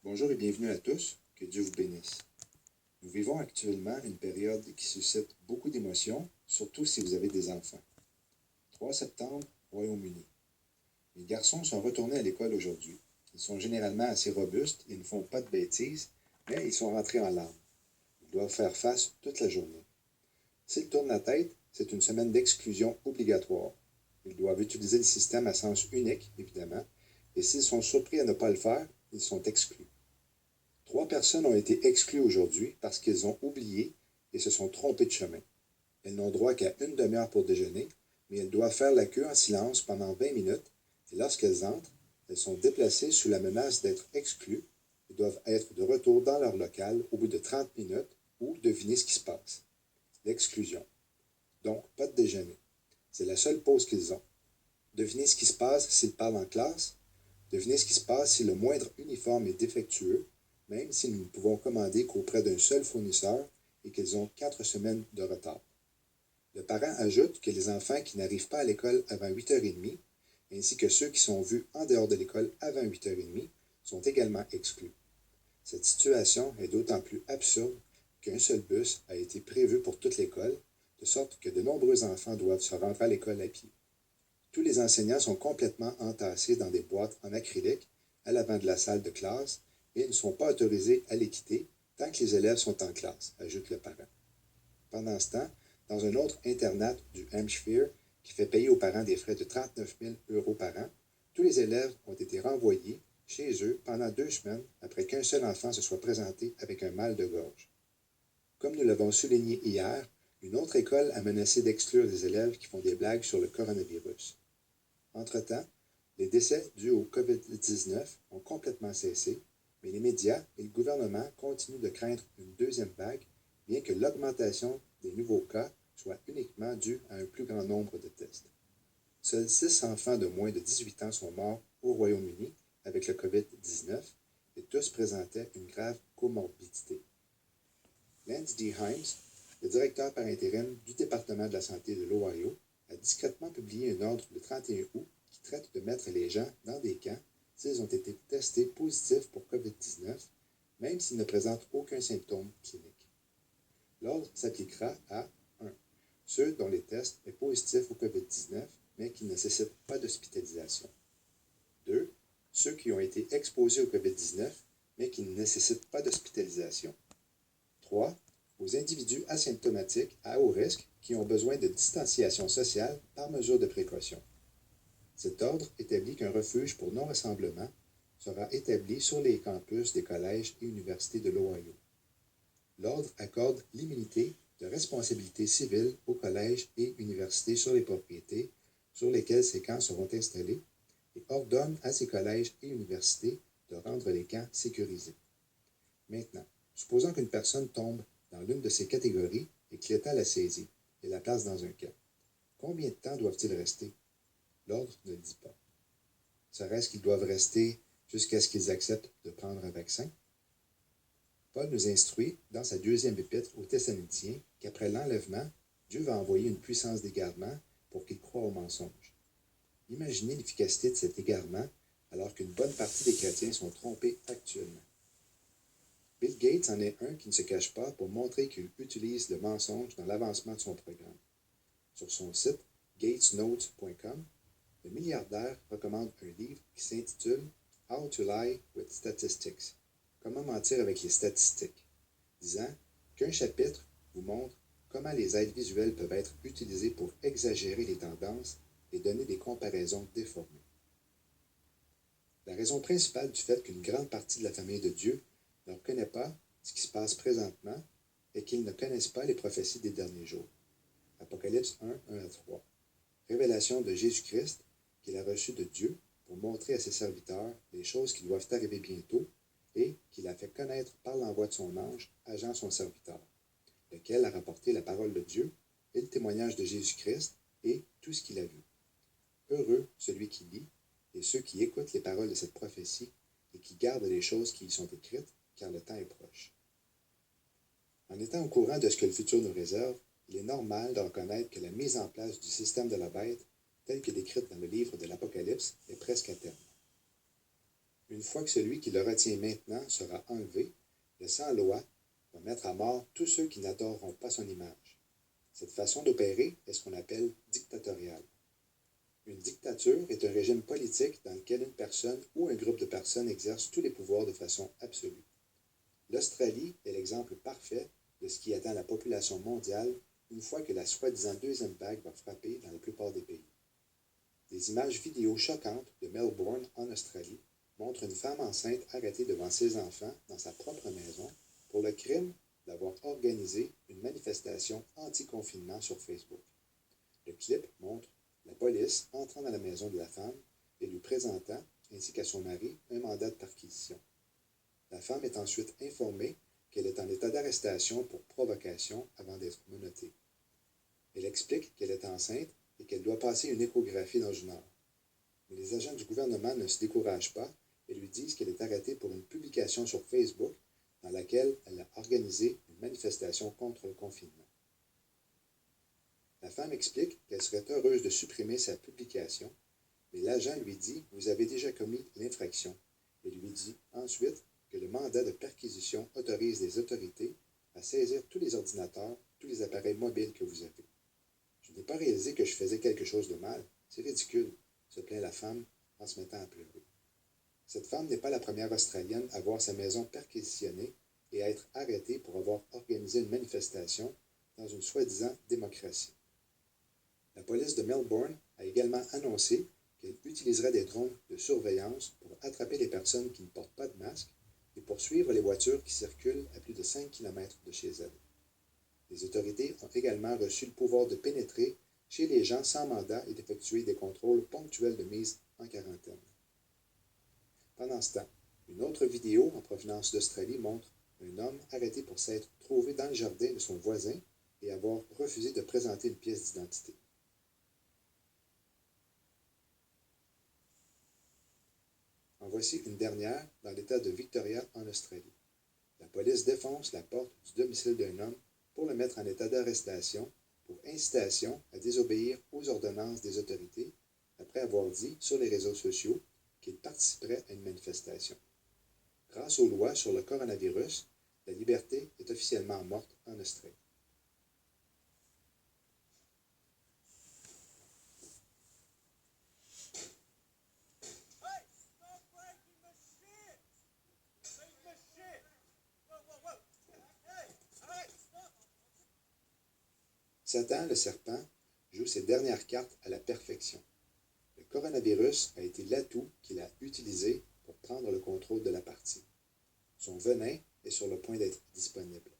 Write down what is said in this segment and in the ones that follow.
Bonjour et bienvenue à tous, que Dieu vous bénisse. Nous vivons actuellement une période qui suscite beaucoup d'émotions, surtout si vous avez des enfants. 3 septembre, Royaume-Uni. Les garçons sont retournés à l'école aujourd'hui. Ils sont généralement assez robustes et ne font pas de bêtises, mais ils sont rentrés en larmes. Ils doivent faire face toute la journée. S'ils tournent la tête, c'est une semaine d'exclusion obligatoire. Ils doivent utiliser le système à sens unique, évidemment, et s'ils sont surpris à ne pas le faire, ils sont exclus. 3 personnes ont été exclues aujourd'hui parce qu'elles ont oublié et se sont trompées de chemin. Elles n'ont droit qu'à une demi-heure pour déjeuner, mais elles doivent faire la queue en silence pendant 20 minutes et lorsqu'elles entrent, elles sont déplacées sous la menace d'être exclues et doivent être de retour dans leur local au bout de 30 minutes ou deviner ce qui se passe. L'exclusion. Donc, pas de déjeuner. C'est la seule pause qu'ils ont. Devinez ce qui se passe s'ils parlent en classe. Devinez ce qui se passe si le moindre uniforme est défectueux, même si nous ne pouvons commander qu'auprès d'un seul fournisseur et qu'ils ont 4 semaines de retard. Le parent ajoute que les enfants qui n'arrivent pas à l'école avant 8h30, ainsi que ceux qui sont vus en dehors de l'école avant 8h30, sont également exclus. Cette situation est d'autant plus absurde qu'un seul bus a été prévu pour toute l'école, de sorte que de nombreux enfants doivent se rendre à l'école à pied. Tous les enseignants sont complètement entassés dans des boîtes en acrylique à l'avant de la salle de classe et ne sont pas autorisés à les quitter tant que les élèves sont en classe, ajoute le parent. Pendant ce temps, dans un autre internat du Hampshire qui fait payer aux parents des frais de 39 000 € par an, tous les élèves ont été renvoyés chez eux pendant 2 semaines après qu'un seul enfant se soit présenté avec un mal de gorge. Comme nous l'avons souligné hier, une autre école a menacé d'exclure des élèves qui font des blagues sur le coronavirus. Entre-temps, les décès dus au COVID-19 ont complètement cessé, mais les médias et le gouvernement continuent de craindre une deuxième vague, bien que l'augmentation des nouveaux cas soit uniquement due à un plus grand nombre de tests. Seuls 6 enfants de moins de 18 ans sont morts au Royaume-Uni avec le COVID-19 et tous présentaient une grave comorbidité. Lance D. Himes, le directeur par intérim du département de la santé de l'Ohio, a discrètement publié un ordre le 31 août qui traite de mettre les gens dans des camps s'ils ont été testés positifs pour COVID-19, même s'ils ne présentent aucun symptôme clinique. L'ordre s'appliquera à 1. Ceux dont les tests est positif au COVID-19, mais qui ne nécessitent pas d'hospitalisation. 2. Ceux qui ont été exposés au COVID-19, mais qui ne nécessitent pas d'hospitalisation. 3. Aux individus asymptomatiques à haut risque qui ont besoin de distanciation sociale par mesure de précaution. Cet ordre établit qu'un refuge pour non-rassemblement sera établi sur les campus des collèges et universités de l'Ohio. L'ordre accorde l'immunité de responsabilité civile aux collèges et universités sur les propriétés sur lesquelles ces camps seront installés et ordonne à ces collèges et universités de rendre les camps sécurisés. Maintenant, supposons qu'une personne tombe dans l'une de ces catégories et que l'État la saisit et la place dans un camp. Combien de temps doivent-ils rester? L'ordre ne le dit pas. Serait-ce qu'ils doivent rester jusqu'à ce qu'ils acceptent de prendre un vaccin? Paul nous instruit dans sa 2e épître aux Thessaloniciens qu'après l'enlèvement, Dieu va envoyer une puissance d'égarement pour qu'ils croient au mensonge. Imaginez l'efficacité de cet égarement alors qu'une bonne partie des chrétiens sont trompés actuellement. Bill Gates en est un qui ne se cache pas pour montrer qu'il utilise le mensonge dans l'avancement de son programme. Sur son site gatesnotes.com, le milliardaire recommande un livre qui s'intitule « How to Lie with Statistics » « Comment mentir avec les statistiques », disant qu'un chapitre vous montre comment les aides visuelles peuvent être utilisées pour exagérer les tendances et donner des comparaisons déformées. La raison principale du fait qu'une grande partie de la famille de Dieu ne reconnaît pas ce qui se passe présentement est qu'ils ne connaissent pas les prophéties des derniers jours. Apocalypse 1, 1-3. Révélation de Jésus-Christ qu'il a reçue de Dieu pour montrer à ses serviteurs les choses qui doivent arriver bientôt et qu'il a fait connaître par l'envoi de son ange, agent son serviteur, lequel a rapporté la parole de Dieu et le témoignage de Jésus-Christ et tout ce qu'il a vu. Heureux celui qui lit et ceux qui écoutent les paroles de cette prophétie et qui gardent les choses qui y sont écrites, car le temps est proche. En étant au courant de ce que le futur nous réserve, il est normal de reconnaître que la mise en place du système de la bête, tel que décrite dans le livre de l'Apocalypse, est presque à terme. Une fois que celui qui le retient maintenant sera enlevé, le sans-loi va mettre à mort tous ceux qui n'adoreront pas son image. Cette façon d'opérer est ce qu'on appelle dictatoriale. Une dictature est un régime politique dans lequel une personne ou un groupe de personnes exerce tous les pouvoirs de façon absolue. L'Australie est l'exemple parfait de ce qui attend la population mondiale une fois que la soi-disant deuxième vague va frapper dans la plupart des pays. Des images vidéo choquantes de Melbourne, en Australie, montrent une femme enceinte arrêtée devant ses enfants dans sa propre maison pour le crime d'avoir organisé une manifestation anti-confinement sur Facebook. Le clip montre la police entrant dans la maison de la femme et lui présentant, ainsi qu'à son mari, un mandat de perquisition. La femme est ensuite informée qu'elle est en état d'arrestation pour provocation avant d'être menottée. Elle explique qu'elle est enceinte et qu'elle doit passer une échographie dans une heure. Mais les agents du gouvernement ne se découragent pas et lui disent qu'elle est arrêtée pour une publication sur Facebook dans laquelle elle a organisé une manifestation contre le confinement. La femme explique qu'elle serait heureuse de supprimer sa publication, mais l'agent lui dit « Vous avez déjà commis l'infraction » et lui dit ensuite que le mandat de perquisition autorise les autorités à saisir tous les ordinateurs, tous les appareils mobiles que vous avez. Je n'ai pas réalisé que je faisais quelque chose de mal. C'est ridicule, se plaint la femme en se mettant à pleurer. Cette femme n'est pas la première Australienne à voir sa maison perquisitionnée et à être arrêtée pour avoir organisé une manifestation dans une soi-disant démocratie. La police de Melbourne a également annoncé qu'elle utiliserait des drones de surveillance pour attraper les personnes qui ne portent pas de masque et poursuivre les voitures qui circulent à plus de 5 km de chez elles. Les autorités ont également reçu le pouvoir de pénétrer chez les gens sans mandat et d'effectuer des contrôles ponctuels de mise en quarantaine. Pendant ce temps, une autre vidéo en provenance d'Australie montre un homme arrêté pour s'être trouvé dans le jardin de son voisin et avoir refusé de présenter une pièce d'identité. En voici une dernière dans l'État de Victoria, en Australie. La police défonce la porte du domicile d'un homme pour le mettre en état d'arrestation pour incitation à désobéir aux ordonnances des autorités après avoir dit sur les réseaux sociaux qu'il participerait à une manifestation. Grâce aux lois sur le coronavirus, la liberté est officiellement morte en Australie. Satan, le serpent, joue ses dernières cartes à la perfection. Le coronavirus a été l'atout qu'il a utilisé pour prendre le contrôle de la partie. Son venin est sur le point d'être disponible.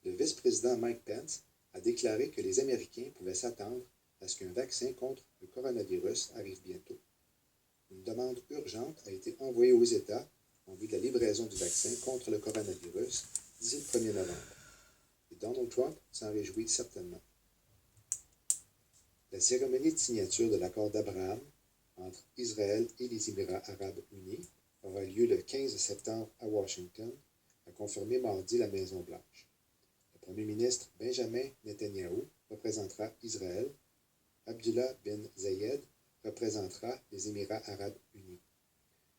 Le vice-président Mike Pence a déclaré que les Américains pouvaient s'attendre à ce qu'un vaccin contre le coronavirus arrive bientôt. Une demande urgente a été envoyée aux États en vue de la livraison du vaccin contre le coronavirus d'ici le 1er novembre. Et Donald Trump s'en réjouit certainement. La cérémonie de signature de l'accord d'Abraham entre Israël et les Émirats arabes unis aura lieu le 15 septembre à Washington, a confirmé mardi la Maison-Blanche. Le premier ministre Benjamin Netanyahou représentera Israël. Abdullah bin Zayed représentera les Émirats arabes unis.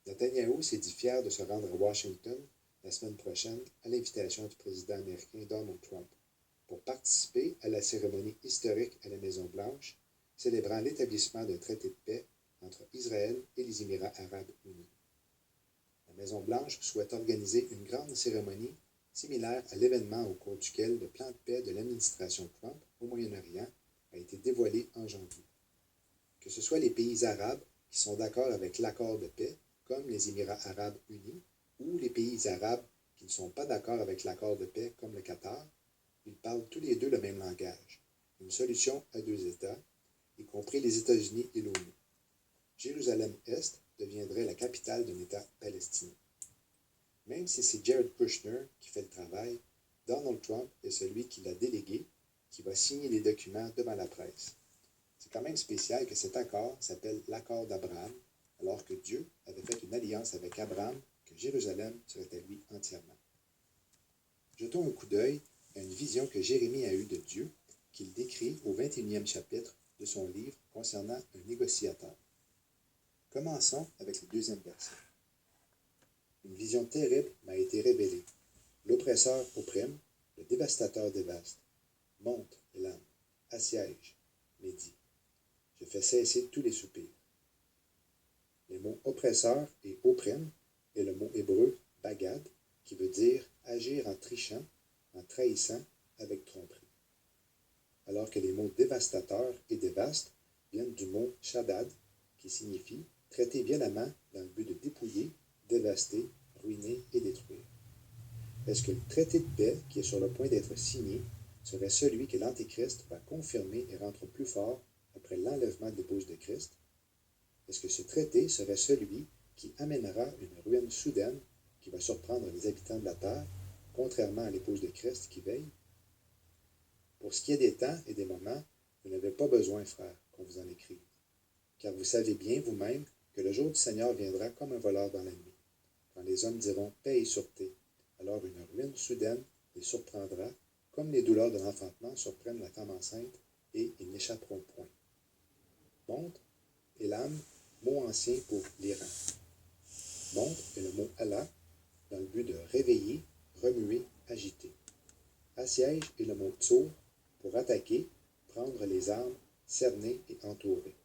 Netanyahou s'est dit fier de se rendre à Washington la semaine prochaine à l'invitation du président américain Donald Trump pour participer à la cérémonie historique à la Maison-Blanche, célébrant l'établissement d'un traité de paix entre Israël et les Émirats arabes unis. La Maison-Blanche souhaite organiser une grande cérémonie similaire à l'événement au cours duquel le plan de paix de l'administration Trump au Moyen-Orient a été dévoilé en janvier. Que ce soit les pays arabes qui sont d'accord avec l'accord de paix, comme les Émirats arabes unis, ou les pays arabes qui ne sont pas d'accord avec l'accord de paix, comme le Qatar, ils parlent tous les deux le même langage, une solution à deux États, y compris les États-Unis et l'ONU. Jérusalem-Est deviendrait la capitale d'un État palestinien. Même si c'est Jared Kushner qui fait le travail, Donald Trump est celui qui l'a délégué, qui va signer les documents devant la presse. C'est quand même spécial que cet accord s'appelle l'accord d'Abraham, alors que Dieu avait fait une alliance avec Abraham que Jérusalem serait à lui entièrement. Jetons un coup d'œil à une vision que Jérémie a eue de Dieu, qu'il décrit au 21e chapitre de son livre concernant un négociateur. Commençons avec le deuxième verset. Une vision terrible m'a été révélée. L'oppresseur opprime, le dévastateur dévaste. Monte, Élam, assiège, médit. Je fais cesser tous les soupirs. Les mots oppresseur et opprime est le mot hébreu bagad, qui veut dire agir en trichant, en trahissant, avec tromperie. Alors que les mots dévastateur et dévaste viennent du mot shaddad, qui signifie traiter violemment dans le but de dépouiller, dévaster, ruiner et détruire. Est-ce que le traité de paix, qui est sur le point d'être signé, serait celui que l'Antéchrist va confirmer et rendre plus fort après l'enlèvement de l'épouse de Christ? Est-ce que ce traité serait celui qui amènera une ruine soudaine qui va surprendre les habitants de la terre, contrairement à l'épouse de Christ qui veille? Pour ce qui est des temps et des moments, vous n'avez pas besoin, frères, qu'on vous en écrive, car vous savez bien vous-même que le jour du Seigneur viendra comme un voleur dans la nuit, quand les hommes diront « paix et sûreté », alors une ruine soudaine les surprendra, comme les douleurs de l'enfantement surprennent la femme enceinte, et ils n'échapperont point. Monte, Élam, mot ancien pour l'Iran. Monte est le mot Allah, dans le but de réveiller, remuer, agiter. Assiège est le mot Tsour, pour attaquer, prendre les armes, cerner et entourer.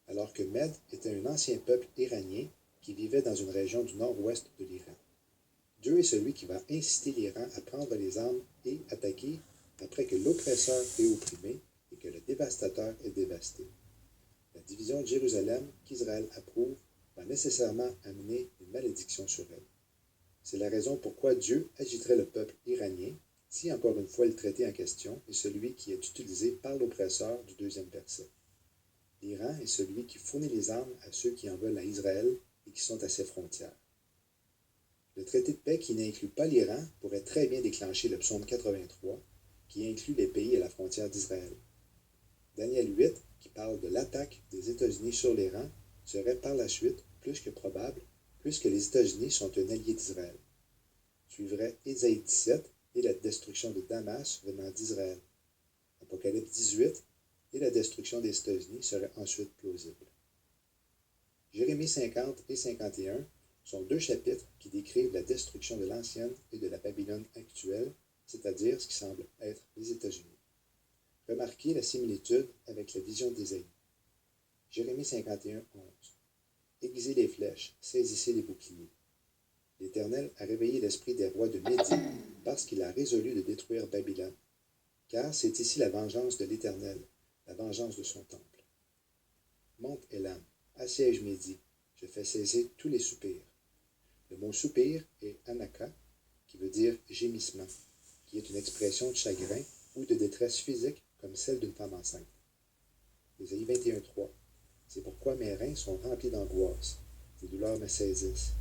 Alors que Med était un ancien peuple iranien qui vivait dans une région du nord-ouest de l'Iran. Dieu est celui qui va inciter l'Iran à prendre les armes et attaquer après que l'oppresseur est opprimé et que le dévastateur est dévasté. La division de Jérusalem qu'Israël approuve va nécessairement amener une malédiction sur elle. C'est la raison pourquoi Dieu agiterait le peuple iranien si, encore une fois, le traité en question est celui qui est utilisé par l'oppresseur du deuxième verset. L'Iran est celui qui fournit les armes à ceux qui en veulent à Israël et qui sont à ses frontières. Le traité de paix qui n'inclut pas l'Iran pourrait très bien déclencher le psaume 83, qui inclut les pays à la frontière d'Israël. Daniel 8, qui parle de l'attaque des États-Unis sur l'Iran, serait par la suite plus que probable, puisque les États-Unis sont un allié d'Israël. Suivrait Ésaïe 17 et la destruction de Damas venant d'Israël. Apocalypse 18 et la destruction des États-Unis serait ensuite plausible. Jérémie 50 et 51 sont deux chapitres qui décrivent la destruction de l'ancienne et de la Babylone actuelle, c'est-à-dire ce qui semble être les États-Unis. Remarquez la similitude avec la vision d'Ésaïe. Jérémie 51, 11. Aiguisez les flèches, saisissez les boucliers. L'Éternel a réveillé l'esprit des rois de Médie parce qu'il a résolu de détruire Babylone. Car c'est ici la vengeance de l'Éternel, la vengeance de son temple. Monte Élam, assiège Médie, je fais cesser tous les soupirs. Le mot soupir est anaka, qui veut dire gémissement, qui est une expression de chagrin ou de détresse physique comme celle d'une femme enceinte. Ésaïe 21, 3. C'est pourquoi mes reins sont remplis d'angoisse, les douleurs me saisissent,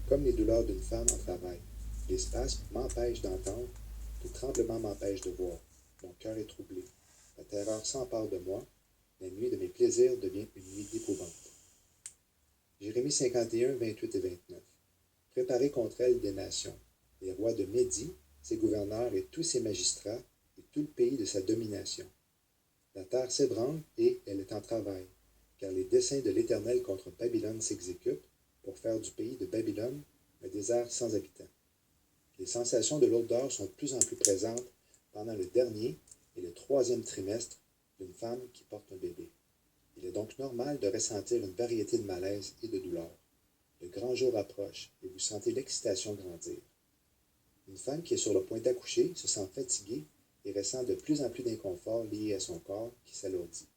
comme les douleurs d'une femme en travail. Les spasmes m'empêchent d'entendre, les tremblements m'empêchent de voir. Mon cœur est troublé. La terreur s'empare de moi. La nuit de mes plaisirs devient une nuit d'épouvante. Jérémie 51, 28 et 29. Préparez contre elle des nations, les rois de Médie, ses gouverneurs et tous ses magistrats, et tout le pays de sa domination. La terre s'ébranle et elle est en travail, car les desseins de l'Éternel contre Babylone s'exécutent pour faire du pays de Babylone un désert sans habitants. Les sensations de lourdeur sont de plus en plus présentes pendant le dernier et le troisième trimestre d'une femme qui porte un bébé. Il est donc normal de ressentir une variété de malaise et de douleur. Le grand jour approche et vous sentez l'excitation grandir. Une femme qui est sur le point d'accoucher se sent fatiguée et ressent de plus en plus d'inconfort lié à son corps qui s'alourdit.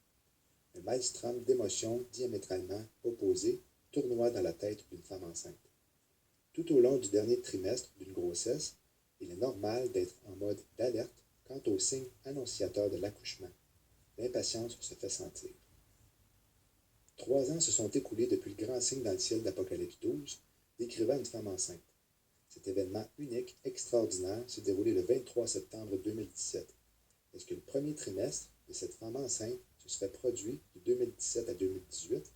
Un maelstrom d'émotions diamétralement opposées tournoie dans la tête d'une femme enceinte. Tout au long du dernier trimestre d'une grossesse, il est normal d'être en mode d'alerte quant aux signes annonciateurs de l'accouchement. L'impatience se fait sentir. 3 ans se sont écoulés depuis le grand signe dans le ciel d'Apocalypse 12, décrivant une femme enceinte. Cet événement unique, extraordinaire, s'est déroulé le 23 septembre 2017. Est-ce que le premier trimestre de cette femme enceinte se serait produit de 2017 à 2018,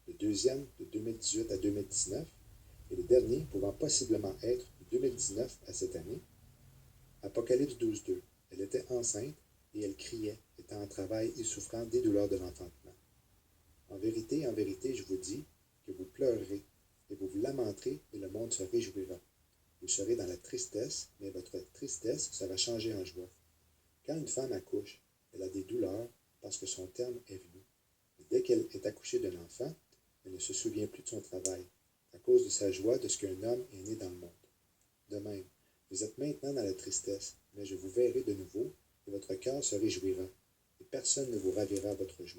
le deuxième de 2018 à 2019, et le dernier pouvant possiblement être de 2019 à cette année? Apocalypse 12.2. Elle était enceinte et elle criait, étant en travail et souffrant des douleurs de l'enfantement. En vérité, je vous dis que vous pleurerez et vous vous lamenterez et le monde se réjouira. Vous serez dans la tristesse, mais votre tristesse sera changée en joie. Quand une femme accouche, elle a des douleurs parce que son terme est venu. Et dès qu'elle est accouchée d'un enfant, elle ne se souvient plus de son travail, à cause de sa joie de ce qu'un homme est né dans le monde. De même, vous êtes maintenant dans la tristesse, mais je vous verrai de nouveau, et votre cœur se réjouira, et personne ne vous ravira votre joie.